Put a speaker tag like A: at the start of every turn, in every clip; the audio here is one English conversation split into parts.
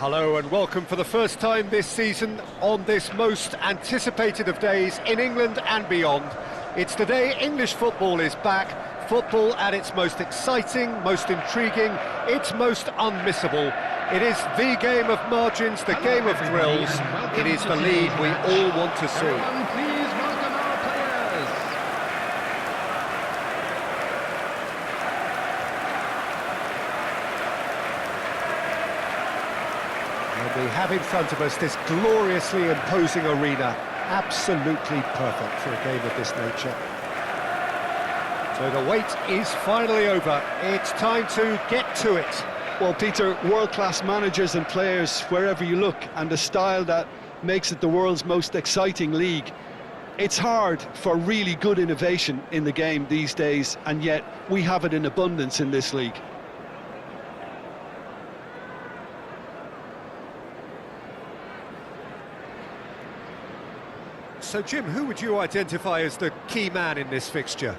A: Hello and welcome for the first time this season on this most anticipated of days in England and beyond. It's the day English football is back, football at its most exciting, most intriguing, its most unmissable. It is the game of margins, the game of thrills. It is the league we all want to see.
B: Everyone, please welcome our players.
A: And we have in front of us this gloriously imposing arena, absolutely perfect for a game of this nature. So the wait is finally over. It's time to get to it.
C: Well, Peter, world-class managers and players wherever you look, and the style that makes it the world's most exciting league. It's hard for really good innovation in the game these days, and yet we have it in abundance in this league.
A: So, Jim, who would you identify as the key man in this fixture?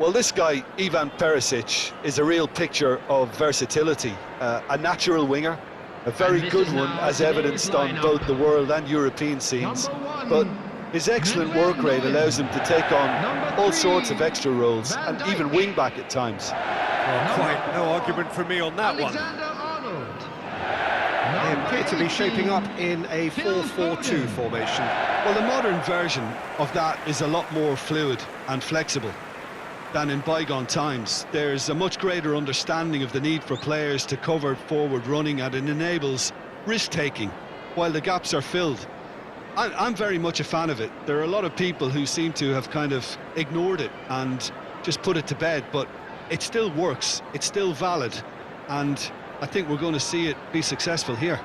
C: Well, this guy, Ivan Perisic, is a real picture of versatility. A natural winger, a very good one, as evidenced on both the world and European scenes. But his excellent work rate allows him to take on all sorts of extra roles, and even wing-back at times.
A: Well, quite no argument from me on that one. They appear to be shaping up in a 4-4-2 formation.
C: Well, the modern version of that is a lot more fluid and flexible than in bygone times. There's a much greater understanding of the need for players to cover forward running, and it enables risk-taking while the gaps are filled. I'm very much a fan of it. There are a lot of people who seem to have kind of ignored it and just put it to bed, but it still works, it's still valid, and I think we're going to see it be successful here.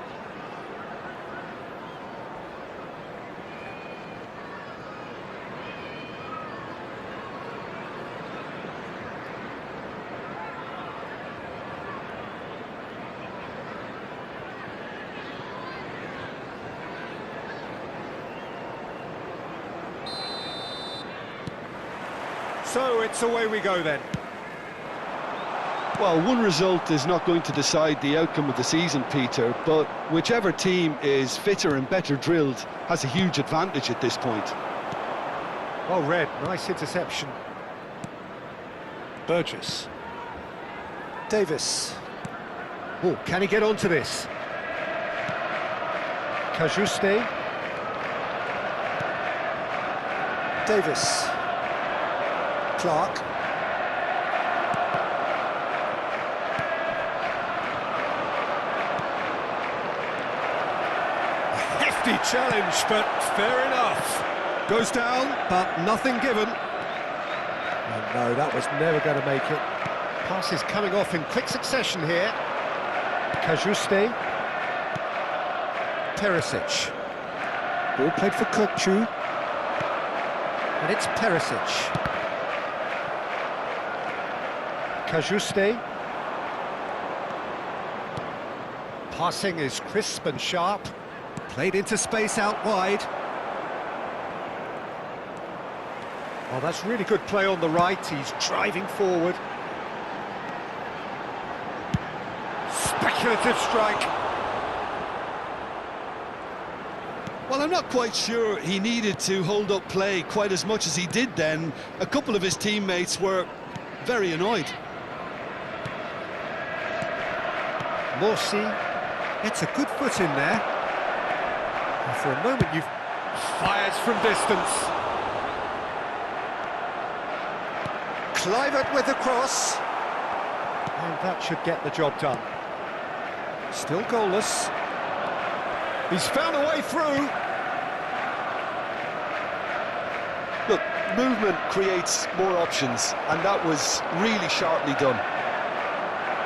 A: So it's away we go then.
C: Well, one result is not going to decide the outcome of the season, Peter, but whichever team is fitter and better drilled has a huge advantage at this point.
A: Well read, nice interception. Burgess. Davis. Oh, can he get onto this? Cajuste. Davis. Clark. Hefty challenge, but fair enough. Goes down, but nothing given. Oh, no, that was never going to make it. Pass is coming off in quick succession here. Cajuste. Perisic. Ball played for Kokchu. And it's Perisic. Cajuste. Passing is crisp and sharp. Played into space out wide. Oh, that's really good play on the right. He's driving forward. Speculative strike.
C: Well, I'm not quite sure he needed to hold up play quite as much as he did then. A couple of his teammates were very annoyed.
A: Morsi gets a good foot in there. And for a moment, you've fires from distance. Clivert with the cross. And that should get the job done. Still goalless. He's found a way through.
C: Look, movement creates more options, and that was really sharply done.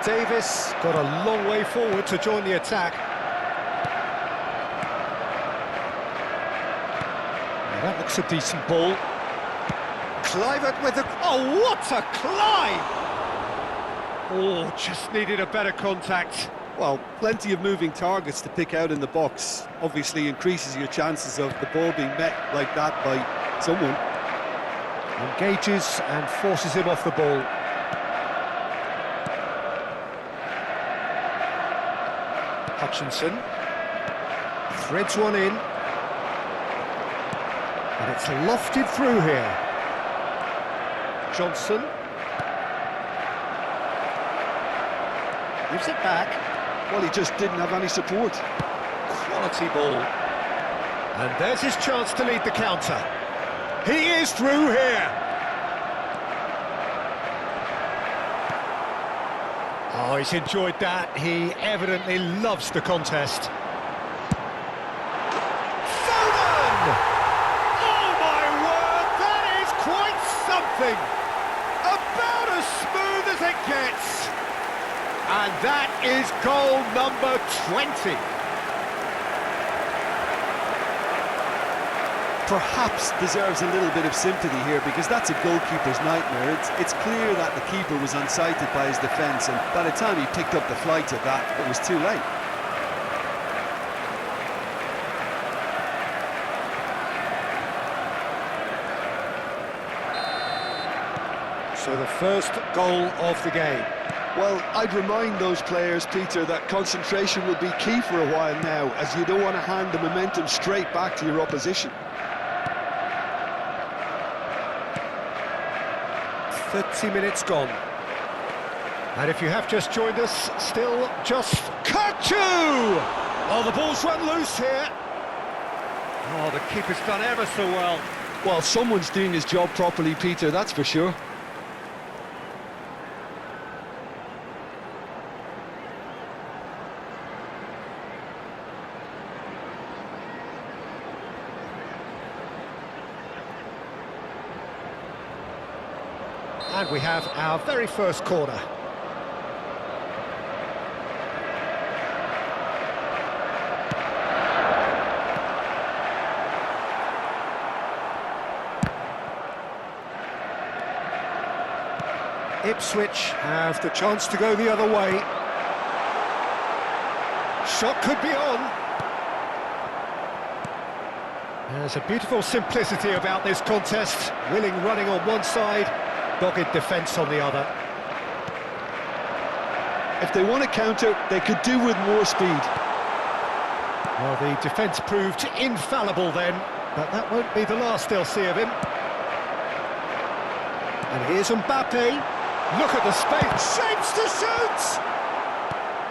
A: Davis got a long way forward to join the attack. Now that looks a decent ball. Clivert with the... Oh, what a climb! Oh, just needed a better contact.
C: Well, plenty of moving targets to pick out in the box. Obviously increases your chances of the ball being met like that by someone.
A: Engages and forces him off the ball. Hutchinson. Threads one in. And it's lofted through here. Johnson. Gives it back.
C: Well, he just didn't have any support.
A: Quality ball. And there's his chance to lead the counter. He is through here. Oh, he's enjoyed that. He evidently loves the contest. Foden! Oh my word, that is quite something. About as smooth as it gets. And that is goal number 20.
C: Perhaps deserves a little bit of sympathy here, because that's a goalkeeper's nightmare. It's clear that the keeper was unsighted by his defence, and by the time he picked up the flight of that, it was too late.
A: So the first goal of the game.
C: Well, I'd remind those players, Peter, that concentration will be key for a while now, as you don't want to hand the momentum straight back to your opposition.
A: 30 minutes gone. And if you have just joined us, still just Kachu! Oh, the ball's run loose here. Oh, the keeper's done ever so well.
C: Well, someone's doing his job properly, Peter, that's for sure.
A: And we have our very first corner. Ipswich have the chance to go the other way. Shot could be on. There's a beautiful simplicity about this contest. Willing running on one side, dogged defence on the other.
C: If they want to counter, they could do with more speed.
A: Well, the defence proved infallible then, but that won't be the last they'll see of him. And here's Mbappe. Look at the space. Shapes to shoot!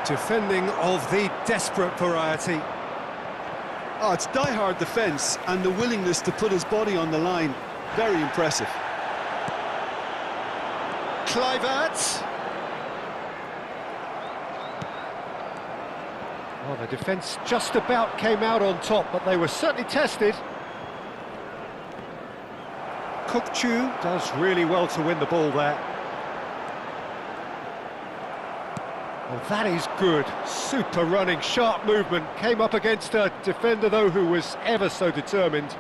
A: Defending of the desperate variety.
C: Oh, it's die-hard defence, and the willingness to put his body on the line. Very impressive.
A: Kluivert. Well, the defence just about came out on top, but they were certainly tested. Kukçu does really well to win the ball there. Well, that is good. Super running, sharp movement. Came up against a defender, though, who was ever so determined.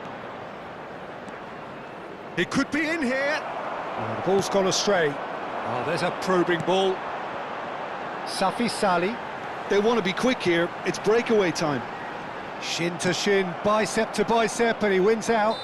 A: It could be in here. Oh, the ball's gone astray. Oh, there's a probing ball. Safi Salih.
C: They want to be quick here. It's breakaway time.
A: Shin to shin, bicep to bicep, and he wins out.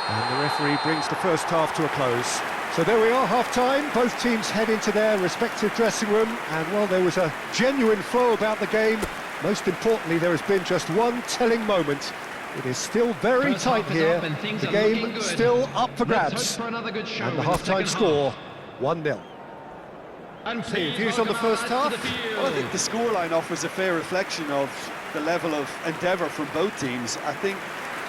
A: And the referee brings the first half to a close. So there we are, half-time. Both teams head into their respective dressing room, and while there was a genuine flow about the game, most importantly, there has been just one telling moment. It is still very tight here. The game still up for grabs. And the half-time score, 1-0. And views on the first half?
C: Well, I think the scoreline offers a fair reflection of the level of endeavour from both teams. I think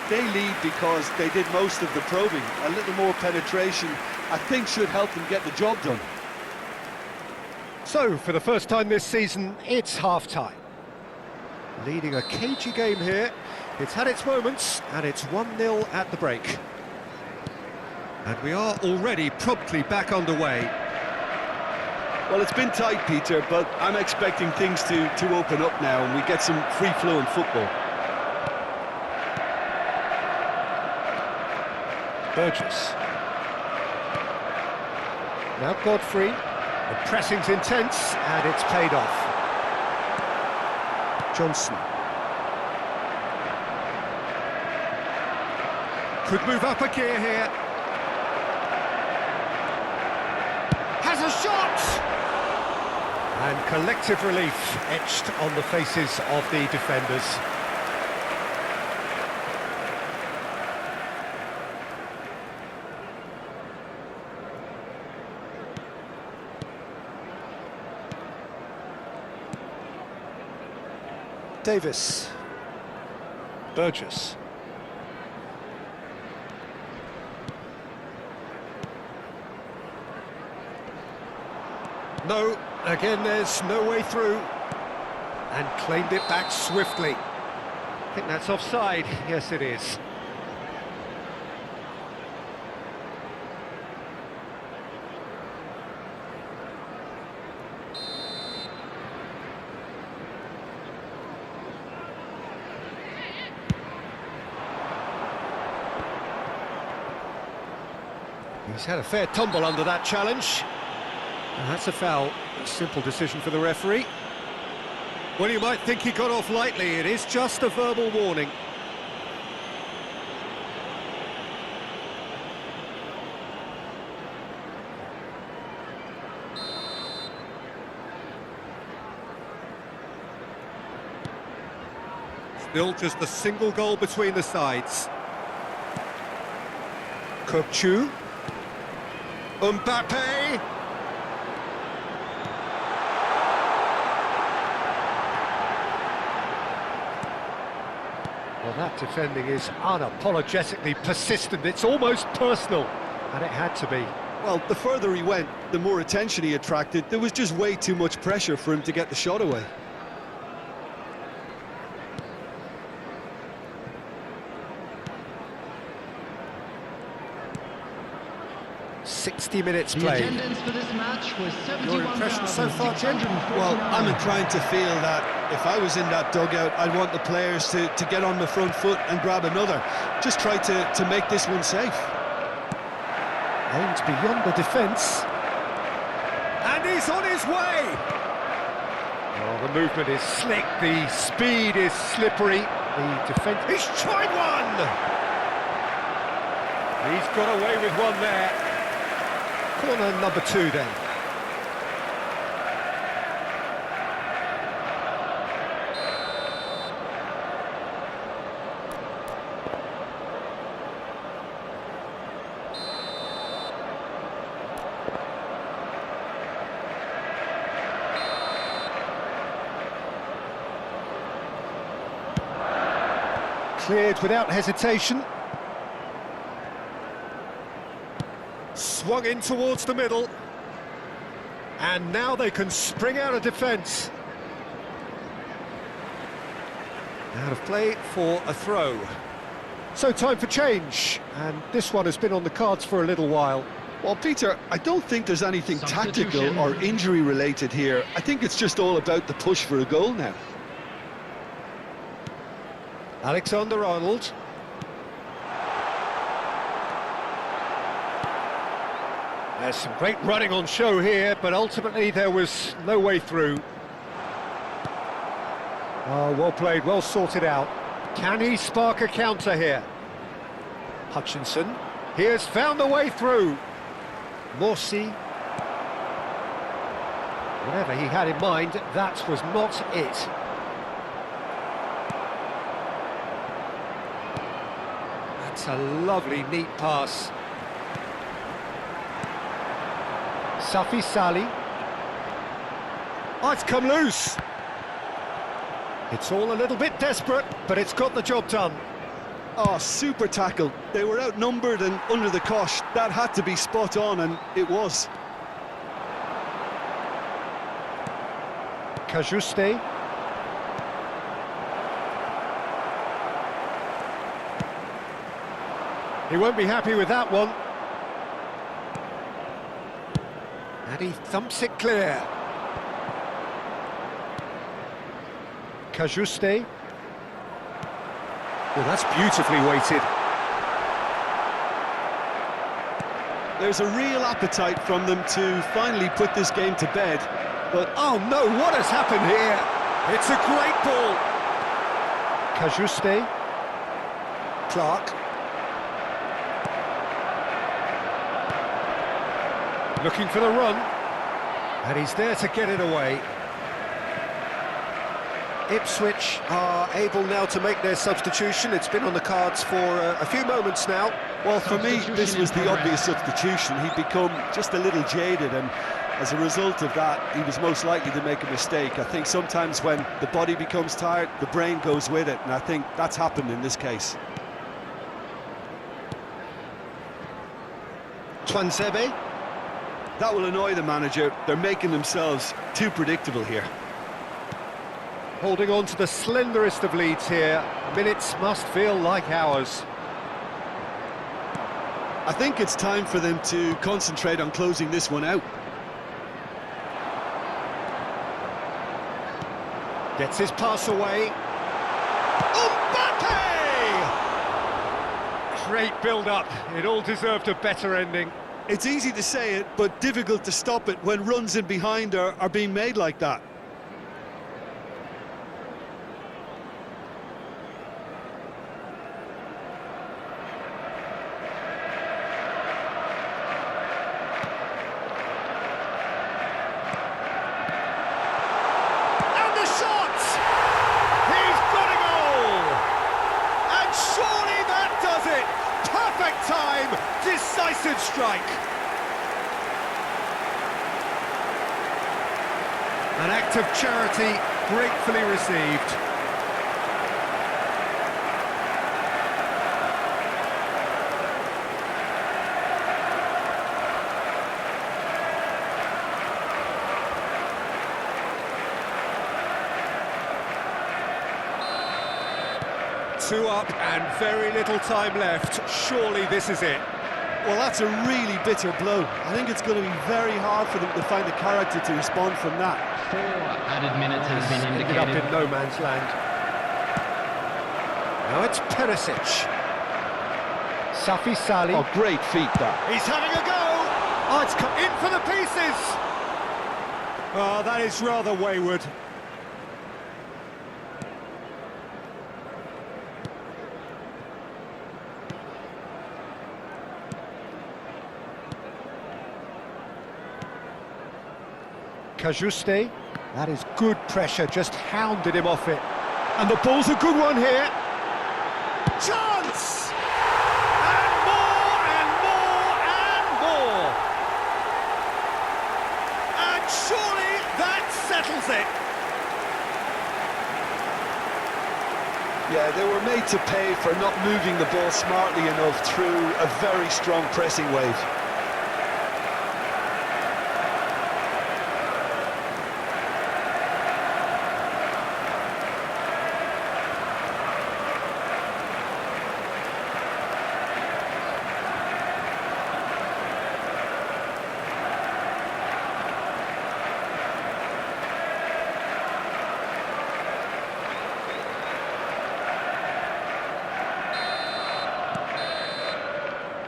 C: they lead because they did most of the probing. A little more penetration, I think, should help them get the job done.
A: So, for the first time this season, it's half-time. Leading a cagey game here. It's had its moments, and it's 1-0 at the break. And we are already promptly back underway.
C: Well, it's been tight, Peter, but I'm expecting things to open up now and we get some free-flowing football.
A: Burgess. Now Godfrey. The pressing's intense, and it's paid off. Johnson. Could move up a gear here. Has a shot! And collective relief etched on the faces of the defenders. Davis. Burgess. No, again there's no way through. And claimed it back swiftly. I think that's offside. Yes, it is. He's had a fair tumble under that challenge. And that's a foul. A simple decision for the referee. Well, you might think he got off lightly. It is just a verbal warning. Still just a single goal between the sides. Kökçü. Mbappe. Well, that defending is unapologetically persistent. It's almost personal, and it had to be.
C: Well, the further he went, the more attention he attracted. There was just way too much pressure for him to get the shot away.
A: "60 minutes played."
B: The attendance for this match was
A: Your impression so far, Jim?
C: Well, I'm inclined to feel that if I was in that dugout, I'd want the players to get on the front foot and grab another. Just try to make this one safe.
A: Aimed beyond the defence. And he's on his way! Oh, the movement is slick, the speed is slippery. The defence... He's tried one! He's got away with one there. Corner number 2 then. Cleared without hesitation. Swung in towards the middle. And now they can spring out of defence. Out of play for a throw. So time for change. And this one has been on the cards for a little while.
C: Well, Peter, I don't think there's anything tactical or injury-related here. I think it's just all about the push for a goal now.
A: Alexander-Arnold. There's some great running on show here, but ultimately there was no way through. Oh, well played, well sorted out. Can he spark a counter here? Hutchinson. He has found a way through. Morsi. Whatever he had in mind, that was not it. That's a lovely, neat pass. Safi Salih. Oh, it's come loose. It's all a little bit desperate, but it's got the job done.
C: Oh, super tackle. They were outnumbered and under the cosh. That had to be spot on, and it was.
A: Cajuste. He won't be happy with that one. And he thumps it clear. Cajuste. Well, that's beautifully weighted.
C: There's a real appetite from them to finally put this game to bed, but...
A: Oh no, what has happened here? It's a great ball. Cajuste. Clark. Looking for the run. And he's there to get it away. Ipswich are able now to make their substitution. It's been on the cards for a few moments now.
C: Well, for me, this was the obvious substitution. He'd become just a little jaded, and As a result of that, he was most likely to make a mistake. I think sometimes when the body becomes tired, the brain goes with it, and I think that's happened in this case.
A: Twansebe.
C: That will annoy the manager. They're making themselves too predictable here.
A: Holding on to the slenderest of leads here. Minutes must feel like hours.
C: I think it's time for them to concentrate on closing this one out.
A: Gets his pass away. Mbappe! Great build-up. It all deserved a better ending.
C: It's easy to say it, but difficult to stop it when runs in behind are being made like that.
A: Time, decisive strike. An act of charity gratefully received. Two up and very little time left. Surely this is it.
C: Well, that's a really bitter blow. I think it's going to be very hard for them to find the character to respond from that.
B: 4 added minutes has been
A: Ended
B: indicated.
A: up in no man's land. Now it's Perisic. Safi Sali.
C: Oh, great feat that.
A: He's having a go. Oh, it's come in for the pieces. Oh, that is rather wayward. Kajuste, that is good pressure, just hounded him off it. And the ball's a good one here. Chance! And more, and more, and more. And surely that settles it.
C: Yeah, they were made to pay for not moving the ball smartly enough through a very strong pressing wave.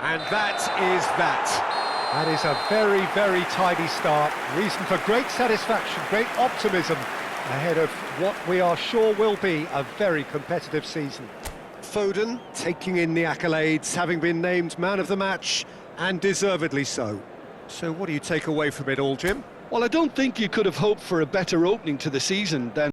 A: And that is that. That is a very, very tidy start. Reason for great satisfaction, great optimism ahead of what we are sure will be a very competitive season. Foden taking in the accolades, having been named man of the match, and deservedly so. So what do you take away from it all, Jim?
C: Well, I don't think you could have hoped for a better opening to the season than